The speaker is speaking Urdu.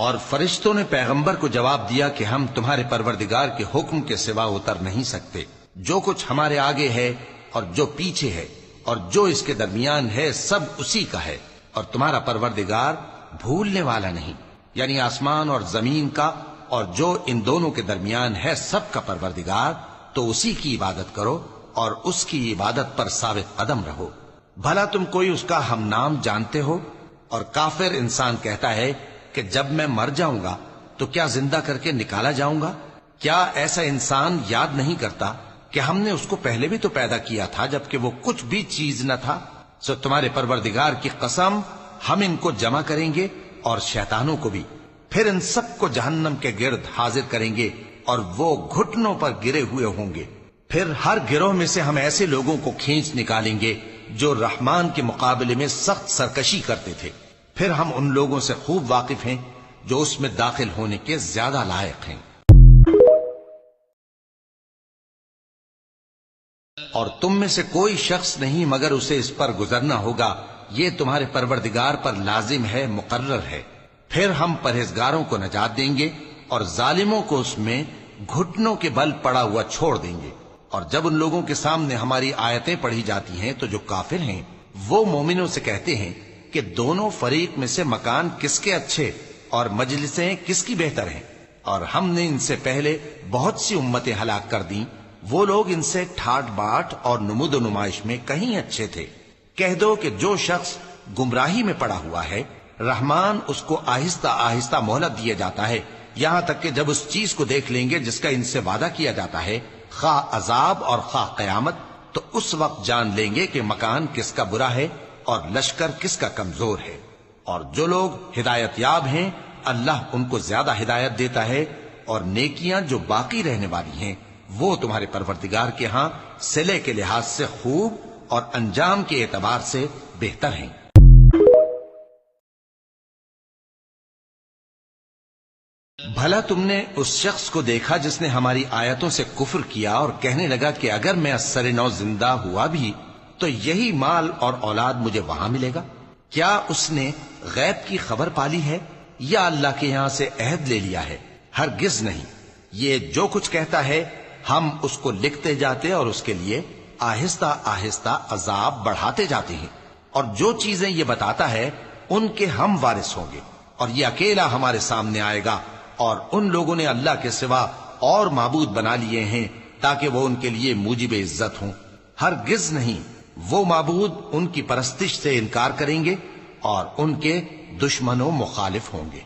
اور فرشتوں نے پیغمبر کو جواب دیا کہ ہم تمہارے پروردگار کے حکم کے سوا اتر نہیں سکتے. جو کچھ ہمارے آگے ہے اور جو پیچھے ہے اور جو اس کے درمیان ہے سب اسی کا ہے، اور تمہارا پروردگار بھولنے والا نہیں. یعنی آسمان اور زمین کا اور جو ان دونوں کے درمیان ہے سب کا پروردگار، تو اسی کی عبادت کرو اور اس کی عبادت پر ثابت قدم رہو. بھلا تم کوئی اس کا ہم نام جانتے ہو؟ اور کافر انسان کہتا ہے کہ جب میں مر جاؤں گا تو کیا زندہ کر کے نکالا جاؤں گا؟ کیا ایسا انسان یاد نہیں کرتا کہ ہم نے اس کو پہلے بھی تو پیدا کیا تھا جبکہ وہ کچھ بھی چیز نہ تھا؟ سو تمہارے پروردگار کی قسم ہم ان کو جمع کریں گے اور شیطانوں کو بھی، پھر ان سب کو جہنم کے گرد حاضر کریں گے اور وہ گھٹنوں پر گرے ہوئے ہوں گے. پھر ہر گروہ میں سے ہم ایسے لوگوں کو کھینچ نکالیں گے جو رحمان کے مقابلے میں سخت سرکشی کرتے تھے. پھر ہم ان لوگوں سے خوب واقف ہیں جو اس میں داخل ہونے کے زیادہ لائق ہیں. اور تم میں سے کوئی شخص نہیں مگر اسے اس پر گزرنا ہوگا، یہ تمہارے پروردگار پر لازم ہے، مقرر ہے. پھر ہم پرہیزگاروں کو نجات دیں گے اور ظالموں کو اس میں گھٹنوں کے بل پڑا ہوا چھوڑ دیں گے. اور جب ان لوگوں کے سامنے ہماری آیتیں پڑھی جاتی ہیں تو جو کافر ہیں وہ مومنوں سے کہتے ہیں کہ دونوں فریق میں سے مکان کس کے اچھے اور مجلسیں کس کی بہتر ہیں، اور ہم نے ان سے پہلے بہت سی امتیں ہلاک کر دیں، وہ لوگ ان سے ٹھاٹ باٹ اور نمود و نمائش میں کہیں اچھے تھے. کہہ دو کہ جو شخص گمراہی میں پڑا ہوا ہے رحمان اس کو آہستہ آہستہ مہلت دیے جاتا ہے، یہاں تک کہ جب اس چیز کو دیکھ لیں گے جس کا ان سے وعدہ کیا جاتا ہے، خواہ عذاب اور خواہ قیامت، تو اس وقت جان لیں گے کہ مکان کس کا برا ہے اور لشکر کس کا کمزور ہے. اور جو لوگ ہدایت یاب ہیں اللہ ان کو زیادہ ہدایت دیتا ہے، اور نیکیاں جو باقی رہنے والی ہیں وہ تمہارے پروردگار کے ہاں صلے کے لحاظ سے خوب اور انجام کے اعتبار سے بہتر ہیں. بھلا تم نے اس شخص کو دیکھا جس نے ہماری آیتوں سے کفر کیا اور کہنے لگا کہ اگر میں اثر نو زندہ ہوا بھی تو یہی مال اور اولاد مجھے وہاں ملے گا؟ کیا اس نے غیب کی خبر پالی ہے یا اللہ کے یہاں سے عہد لے لیا ہے؟ ہرگز نہیں. یہ جو کچھ کہتا ہے ہم اس کو لکھتے جاتے اور اس کے لیے آہستہ آہستہ عذاب بڑھاتے جاتے ہیں. اور جو چیزیں یہ بتاتا ہے ان کے ہم وارث ہوں گے، اور یہ اکیلا ہمارے سامنے آئے گا. اور ان لوگوں نے اللہ کے سوا اور معبود بنا لیے ہیں تاکہ وہ ان کے لیے موجب عزت ہوں. ہرگز نہیں، وہ معبود ان کی پرستش سے انکار کریں گے اور ان کے دشمن و مخالف ہوں گے.